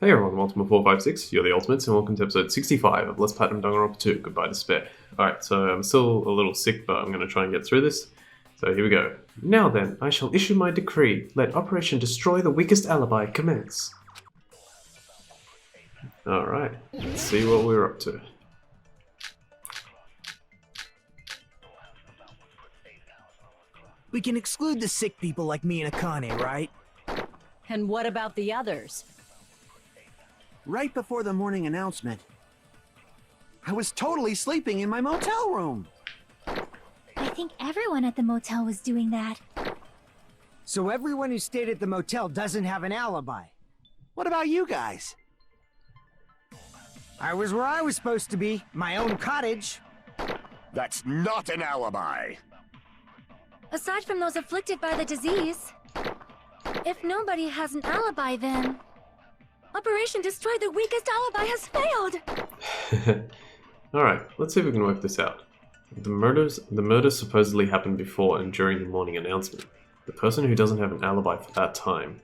Hey everyone, welcome to 456, you're the Ultimates, and welcome to episode 65 of Let's Platinum Danganronpa 2, Goodbye Despair. Alright, so I'm still a little sick, but I'm going to try and get through this. So here we go. Now then, I shall issue my decree. Let Operation Destroy the Weakest Alibi commence. Alright, let's see what we're up to. We can exclude the sick people like me and Akane, right? And what about the others? Right before the morning announcement, I was totally sleeping in my motel room. I think everyone at the motel was doing that. So everyone who stayed at the motel doesn't have an alibi. What about you guys? I was where I was supposed to be, my own cottage. That's not an alibi! Aside from those afflicted by the disease, if nobody has an alibi, then Operation Destroy the Weakest Alibi has failed! Alright, let's see if we can work this out. The murder supposedly happened before and during the morning announcement. The person who doesn't have an alibi for that time.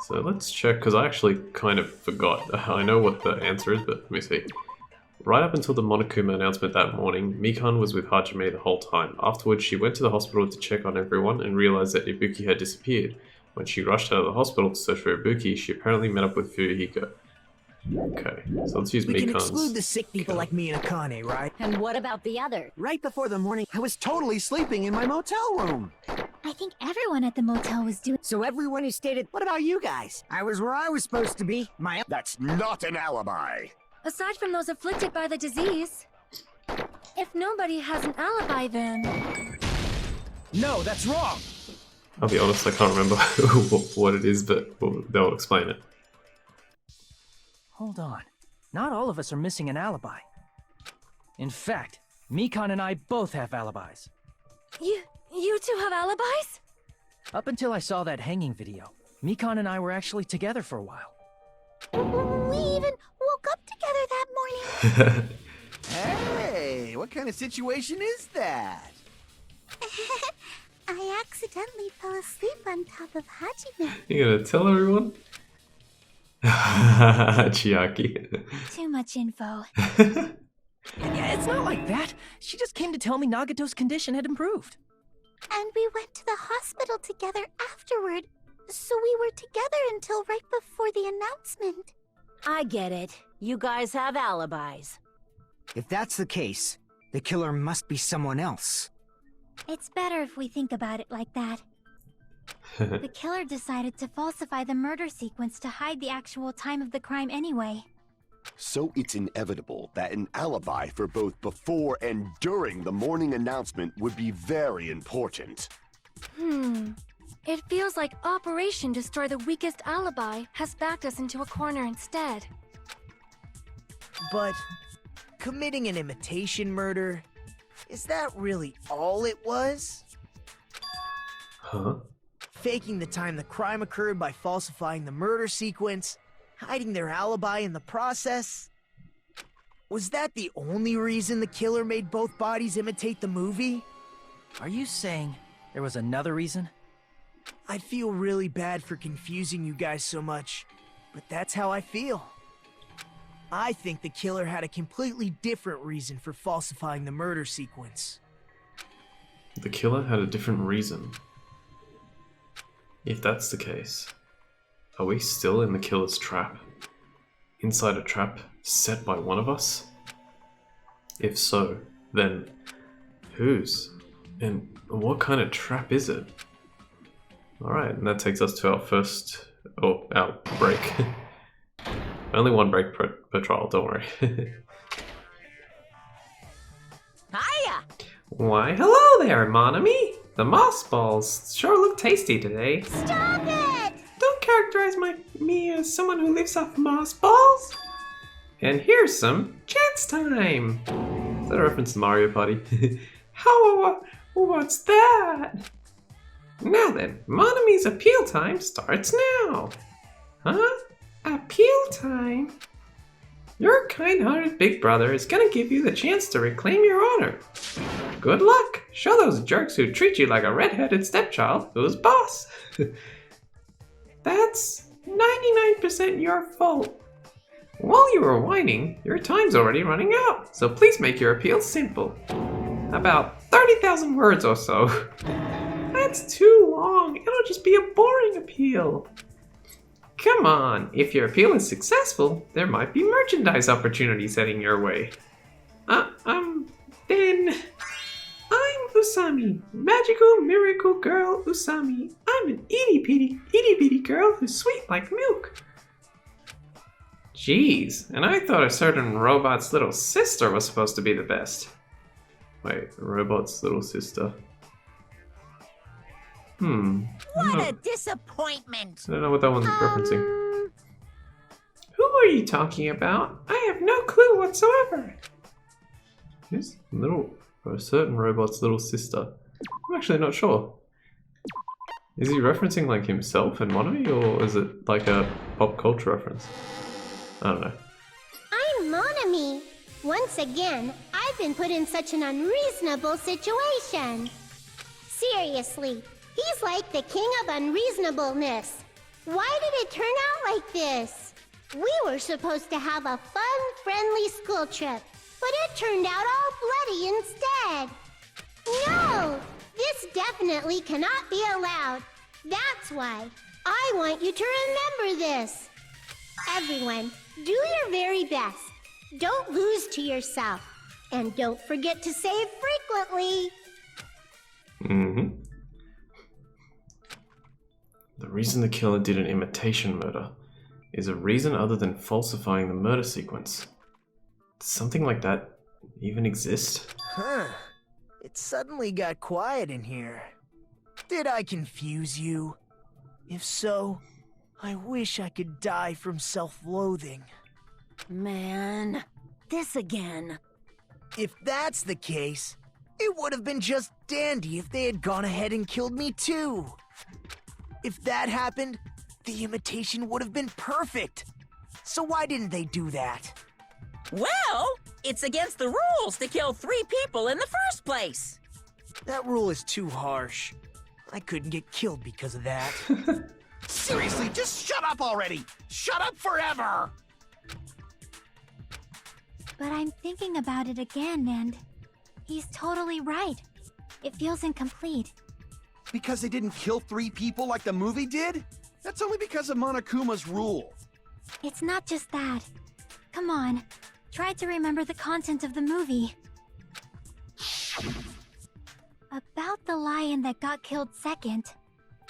So let's check, because I actually kind of forgot. I know what the answer is, but let me see. Right up until the Monokuma announcement that morning, Mikan was with Hajime the whole time. Afterwards, she went to the hospital to check on everyone and realized that Ibuki had disappeared. When she rushed out of the hospital to search for Ibuki, she apparently met up with Fuyuhiko. Okay, so let's use We can Mikan's. exclude the sick people like me and Akane, right? And what about the others? Right before the morning, I was totally sleeping in my motel room. I think everyone at the motel was doing. So everyone who stayed at... What about you guys? I was where I was supposed to be, my own... That's not an alibi! Aside from those afflicted by the disease, if nobody has an alibi, then No, that's wrong! I'll be honest, I can't remember what it is, but they'll explain it. Hold on. Not all of us are missing an alibi. In fact, Mikan and I both have alibis. you two have alibis? Up until I saw that hanging video, Mikan and I were actually together for a while. We even woke up together that morning. Hey, what kind of situation is that? I accidentally fell asleep on top of Hajime. You gonna tell everyone? Chiaki. Too much info. Yeah, it's not like that. She just came to tell me Nagato's condition had improved. And we went to the hospital together afterward. So we were together until right before the announcement. I get it. You guys have alibis. If that's the case, the killer must be someone else. It's better if we think about it like that. The killer decided to falsify the murder sequence to hide the actual time of the crime anyway. So it's inevitable that an alibi for both before and during the morning announcement would be very important. It feels like Operation Destroy the Weakest Alibi has backed us into a corner instead. But committing an imitation murder, is that really all it was? Huh? Faking the time the crime occurred by falsifying the murder sequence, hiding their alibi in the process? Was that the only reason the killer made both bodies imitate the movie? Are you saying there was another reason? I feel really bad for confusing you guys so much, but that's how I feel. I think the killer had a completely different reason for falsifying the murder sequence. The killer had a different reason. If that's the case, are we still in the killer's trap? Inside a trap set by one of us? If so, then whose? And what kind of trap is it? Alright, and that takes us to our break. Only one break per trial, don't worry. Hiya! Why, hello there, Monami! The moss balls sure look tasty today. Stop it! Don't characterize me as someone who lives off moss balls. And here's some chance time. Is that a reference to Mario Party? What's that? Now then, Monami's appeal time starts now. Huh? Appeal time? Your kind-hearted big brother is gonna give you the chance to reclaim your honor. Good luck. Show those jerks who treat you like a red-headed stepchild who's boss. That's 99% your fault. While you were whining, your time's already running out, so please make your appeal simple. About 30,000 words or so. That's too long. It'll just be a boring appeal. Come on, if your appeal is successful, there might be merchandise opportunities heading your way. Then... I'm Usami, magical miracle girl Usami. I'm an itty bitty girl who's sweet like milk. Jeez, and I thought a certain robot's little sister was supposed to be the best. Wait, robot's little sister. What a disappointment! I don't know what that one's referencing. Who are you talking about? I have no clue whatsoever. Who's a certain robot's little sister? I'm actually not sure. Is he referencing like himself and Monomi, or is it like a pop culture reference? I don't know. I'm Monami. Once again, I've been put in such an unreasonable situation. Seriously, he's like the king of unreasonableness. Why did it turn out like this? We were supposed to have a fun, friendly school trip, but it turned out all bloody instead. No, this definitely cannot be allowed. That's why I want you to remember this. Everyone, do your very best. Don't lose to yourself. And don't forget to save frequently. The reason the killer did an imitation murder is a reason other than falsifying the murder sequence. Does something like that even exist? Huh. It suddenly got quiet in here. Did I confuse you? If so, I wish I could die from self-loathing. Man, this again. If that's the case, it would have been just dandy if they had gone ahead and killed me too. If that happened, the imitation would have been perfect. So why didn't they do that? Well, it's against the rules to kill 3 people in the first place. That rule is too harsh. I couldn't get killed because of that. Seriously, just shut up already! Shut up forever! But I'm thinking about it again, and he's totally right. It feels incomplete. Because they didn't kill 3 people like the movie did? That's only because of Monokuma's rule. It's not just that. Come on, try to remember the content of the movie. About the lion that got killed second.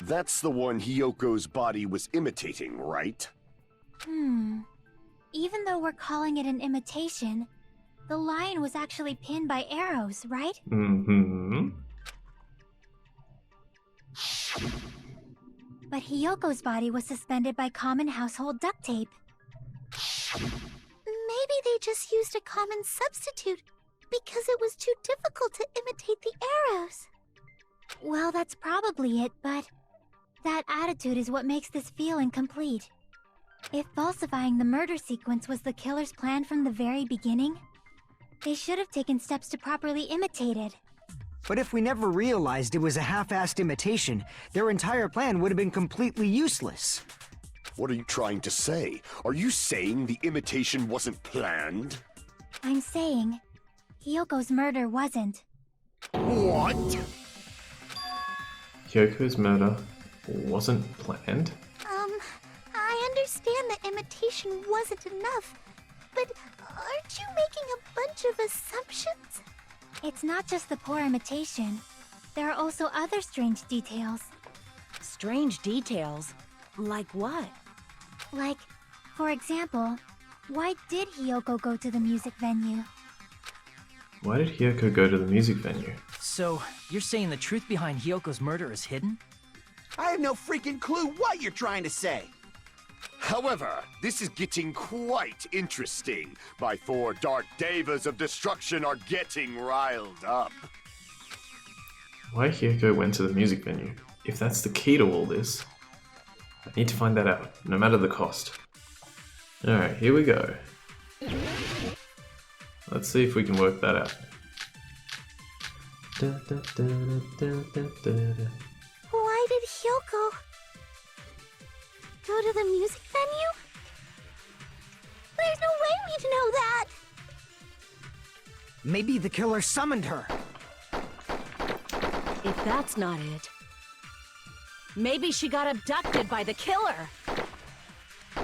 That's the one Hyoko's body was imitating, right? Even though we're calling it an imitation, the lion was actually pinned by arrows, right? But Hyoko's body was suspended by common household duct tape. Maybe they just used a common substitute because it was too difficult to imitate the arrows. Well, that's probably it, but that attitude is what makes this feel incomplete. If falsifying the murder sequence was the killer's plan from the very beginning, they should have taken steps to properly imitate it. But if we never realized it was a half-assed imitation, their entire plan would have been completely useless. What are you trying to say? Are you saying the imitation wasn't planned? I'm saying, Hyoko's murder wasn't. What? Hyoko's murder wasn't planned? I understand that imitation wasn't enough, but aren't you making a bunch of assumptions? It's not just the poor imitation. There are also other strange details. Strange details? Like what? Like, for example, why did Hyoko go to the music venue? Why did Hyoko go to the music venue? So, you're saying the truth behind Hyoko's murder is hidden? I have no freaking clue what you're trying to say. However, this is getting quite interesting. My 4 dark devas of destruction are getting riled up. Why Hyoko went to the music venue? If that's the key to all this, I need to find that out, no matter the cost. Alright, here we go. Let's see if we can work that out. Why did Hyoko... Go to the music venue? There's no way we'd know that! Maybe the killer summoned her. If that's not it, maybe she got abducted by the killer.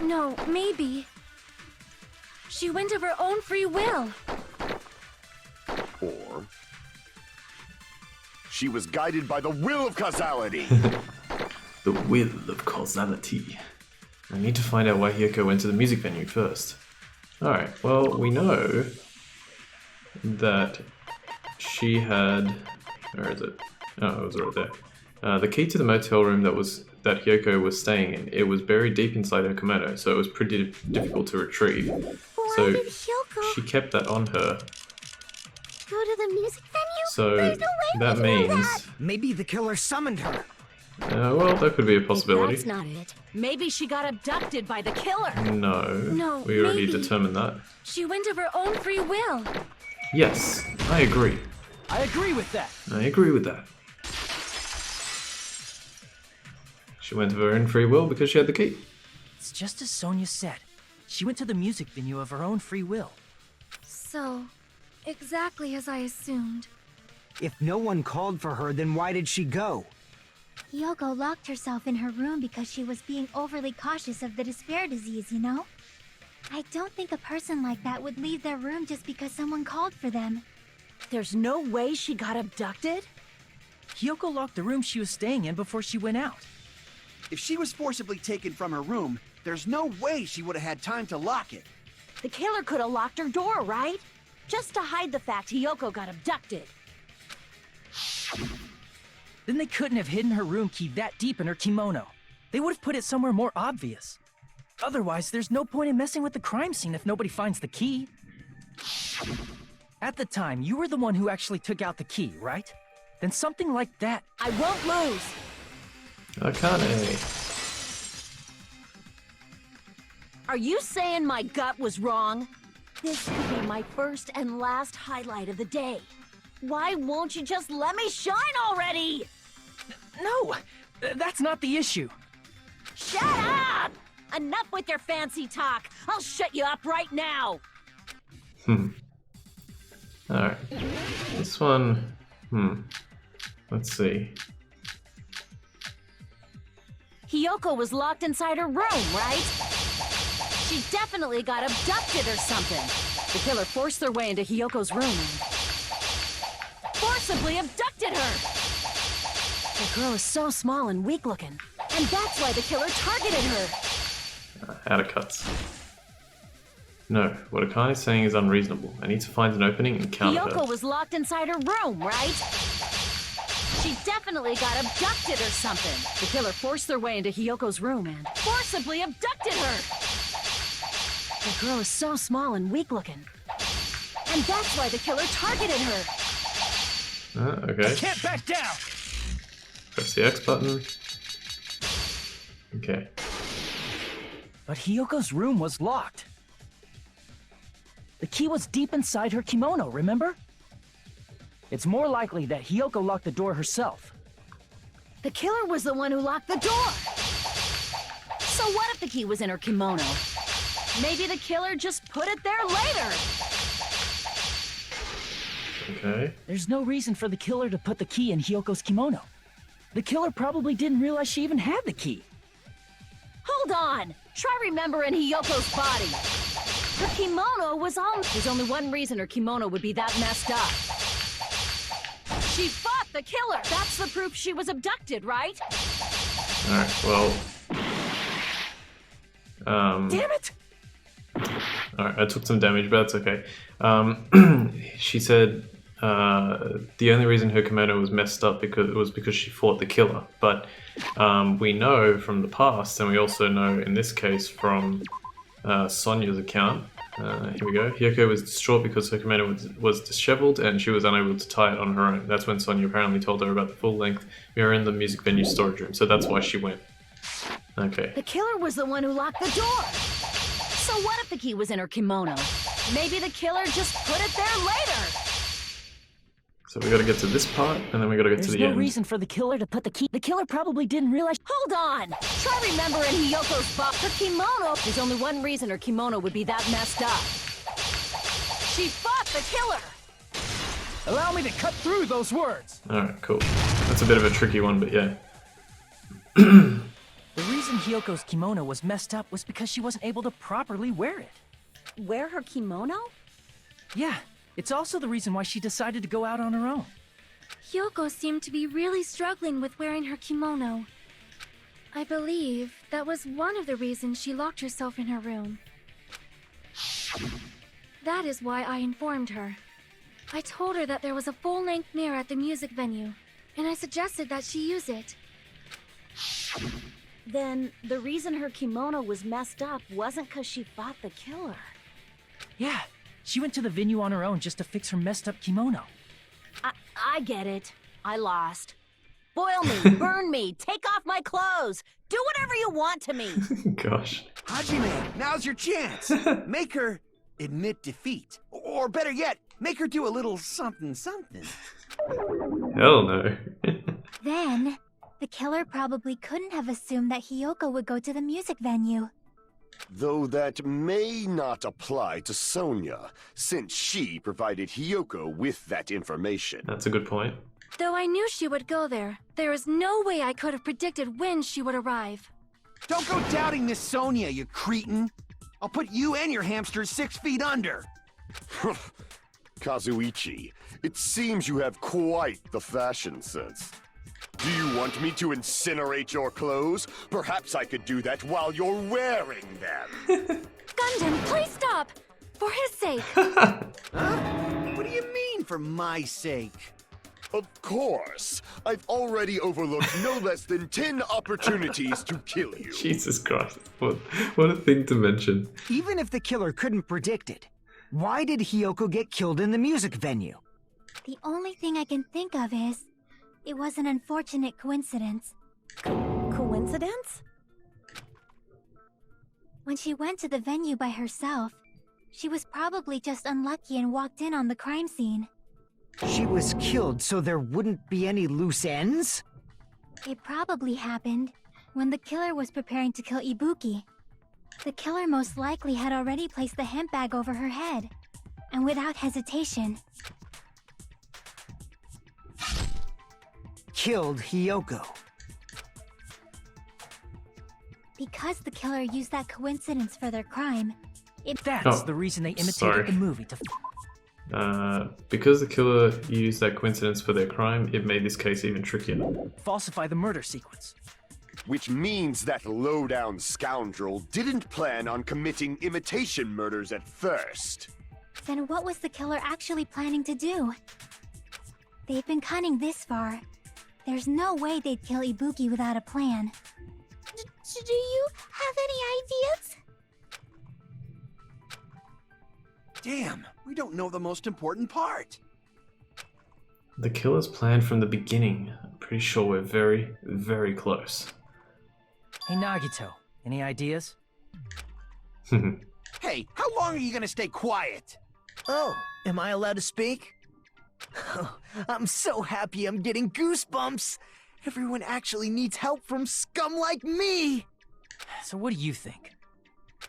No, maybe. She went of her own free will. Or she was guided by the will of causality. The will of causality. I need to find out why Hyoko went to the music venue first. Alright, well, we know that she had... Where is it? Oh, it was right there. The key to the motel room that Hyoko was staying in, it was buried deep inside her kimono, so it was pretty difficult to retrieve. Why So did Hyoko she kept that on her. go to the music venue? So There's no way that we'd know means... that. Maybe the killer summoned her. well, that could be a If possibility. that's not it, maybe she got abducted by the killer. No, we already maybe. determined that. She went of her own free will. Yes, I agree. I agree with that. I agree with that. She went of her own free will because she had the key. It's just as Sonia said. She went to the music venue of her own free will. So, exactly as I assumed. If no one called for her, then why did she go? Hyoko locked herself in her room because she was being overly cautious of the despair disease, you know? I don't think a person like that would leave their room just because someone called for them. There's no way she got abducted? Hyoko locked the room she was staying in before she went out. If she was forcibly taken from her room, there's no way she would have had time to lock it. The killer could have locked her door, right? Just to hide the fact Hyoko got abducted. Then they couldn't have hidden her room key that deep in her kimono. They would have put it somewhere more obvious. Otherwise, there's no point in messing with the crime scene if nobody finds the key. At the time, you were the one who actually took out the key, right? Then something like that... I won't lose! Akane. Are you saying my gut was wrong? This could be my first and last highlight of the day. Why won't you just let me shine already? No! That's not the issue. Shut up! Enough with your fancy talk. I'll shut you up right now. Alright. This one... Let's see. Hyoko was locked inside her room, right? She definitely got abducted or something. The killer forced their way into Hyoko's room and forcibly abducted her. The girl is so small and weak-looking, and that's why the killer targeted her. Out of cuts. No, what Akane is saying is unreasonable. I need to find an opening and counter her. Hyoko was locked inside her room, right? She definitely got abducted or something. The killer forced their way into Hyoko's room and forcibly abducted her. The girl is so small and weak-looking, and that's why the killer targeted her. Okay. I can't back down! Press the X button. Okay. But Hyoko's room was locked. The key was deep inside her kimono, remember? It's more likely that Hyoko locked the door herself. The killer was the one who locked the door. So what if the key was in her kimono? Maybe the killer just put it there later. Okay. There's no reason for the killer to put the key in Hyoko's kimono. The killer probably didn't realize she even had the key. Hold on. Try remembering Hyoko's body. Her kimono was all... There's only one reason her kimono would be that messed up. She fought the killer. That's the proof she was abducted, right? Alright, well... Damn it! Alright, I took some damage, but that's okay. She said the only reason her kimono was messed up was because she fought the killer. But we know from the past, and we also know in this case from Sonia's account. Here we go. Hyoko was distraught because her kimono was disheveled and she was unable to tie it on her own. That's when Sonia apparently told her about the full-length mirror in the music venue storage room. So that's why she went. Okay. The killer was the one who locked the door. So what if the key was in her kimono? Maybe the killer just put it there later. So we gotta get to this part, and then we gotta get to There's the no end. reason for the killer to put the key. The killer probably didn't realize. Hold on! Try remembering Hiyoko's box. Her kimono. There's only one reason her kimono would be that messed up. She fought the killer! Allow me to cut through those words. Alright, cool. That's a bit of a tricky one, but yeah. The reason Hiyoko's kimono was messed up was because she wasn't able to properly wear it. Wear her kimono? Yeah, it's also the reason why she decided to go out on her own. Hyoko seemed to be really struggling with wearing her kimono. I believe that was one of the reasons she locked herself in her room. That is why I informed her. I told her that there was a full-length mirror at the music venue, and I suggested that she use it. Then the reason her kimono was messed up wasn't because she fought the killer. Yeah, she went to the venue on her own just to fix her messed up kimono. I get it. I lost. Boil me, burn me, take off my clothes. Do whatever you want to me. Gosh. Hajime, now's your chance. Make her admit defeat. Or better yet, make her do a little something something. Hell no. Then, the killer probably couldn't have assumed that Hyoko would go to the music venue. Though that may not apply to Sonia, since she provided Hiyoko with that information. That's a good point. Though I knew she would go there, there is no way I could have predicted when she would arrive. Don't go doubting this Sonia, you cretin. I'll put you and your hamsters 6 feet under. Kazuichi, it seems you have quite the fashion sense. Do you want me to incinerate your clothes? Perhaps I could do that while you're wearing them. Gundam, please stop! For his sake! Huh? What do you mean, for my sake? Of course. I've already overlooked no less than 10 opportunities to kill you. Jesus Christ. What a thing to mention. Even if the killer couldn't predict it, why did Hyoko get killed in the music venue? The only thing I can think of is, it was an unfortunate coincidence. Coincidence? When she went to the venue by herself, she was probably just unlucky and walked in on the crime scene. She was killed so there wouldn't be any loose ends? It probably happened when the killer was preparing to kill Ibuki. The killer most likely had already placed the hemp bag over her head, and without hesitation, killed Hyoko. Because the killer used that coincidence for their crime, That's the reason they imitated the movie to... Because the killer used that coincidence for their crime, it made this case even trickier. falsify the murder sequence. Which means that low-down scoundrel didn't plan on committing imitation murders at first. then what was the killer actually planning to do? They've been cunning this far. There's no way they'd kill Ibuki without a plan. Do you have any ideas? Damn, we don't know the most important part. The killer's plan from the beginning. I'm pretty sure we're very, very close. Hey Nagito, any ideas? Hey, how long are you gonna stay quiet? Oh, am I allowed to speak? I'm so happy I'm getting goosebumps. Everyone actually needs help from scum like me. So what do you think?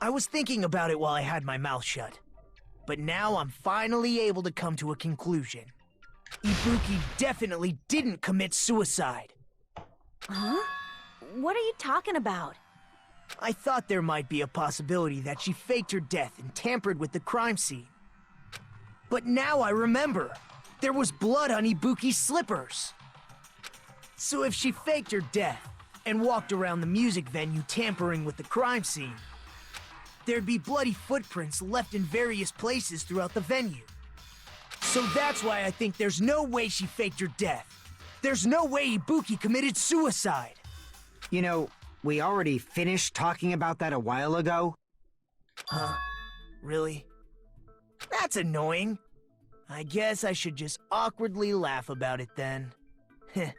I was thinking about it while I had my mouth shut. But now I'm finally able to come to a conclusion. Ibuki definitely didn't commit suicide. Huh? What are you talking about? I thought there might be a possibility that she faked her death and tampered with the crime scene. But now I remember. There was blood on Ibuki's slippers. So if she faked her death and walked around the music venue tampering with the crime scene, there'd be bloody footprints left in various places throughout the venue. So that's why I think there's no way she faked her death. There's no way Ibuki committed suicide. You know, we already finished talking about that a while ago. Huh? Really? That's annoying. I guess I should just awkwardly laugh about it then. Are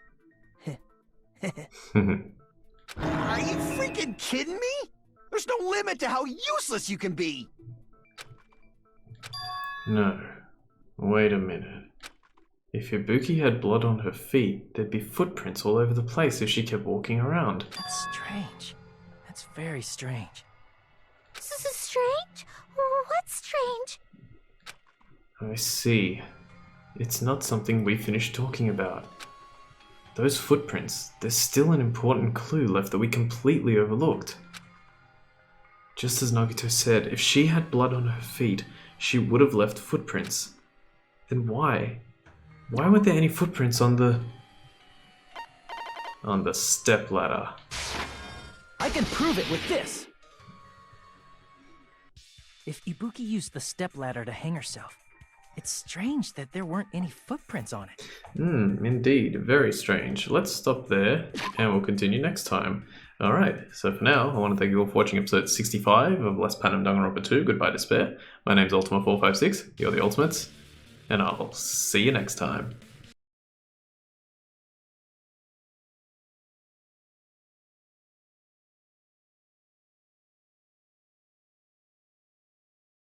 you freaking kidding me? There's no limit to how useless you can be. No. Wait a minute. If Ibuki had blood on her feet, there'd be footprints all over the place if she kept walking around. That's strange. That's very strange. Strange? What's strange? I see. It's not something we finished talking about. Those footprints, there's still an important clue left that we completely overlooked. Just as Nagito said, if she had blood on her feet, she would have left footprints. Then why? Why weren't there any footprints on the stepladder? I can prove it with this! If Ibuki used the stepladder to hang herself, it's strange that there weren't any footprints on it. Indeed. Very strange. Let's stop there, and we'll continue next time. Alright, so for now, I want to thank you all for watching episode 65 of Last Platinum Danganronpa 2, Goodbye Despair. My name's Ultima456, you're the Ultimates, and I'll see you next time.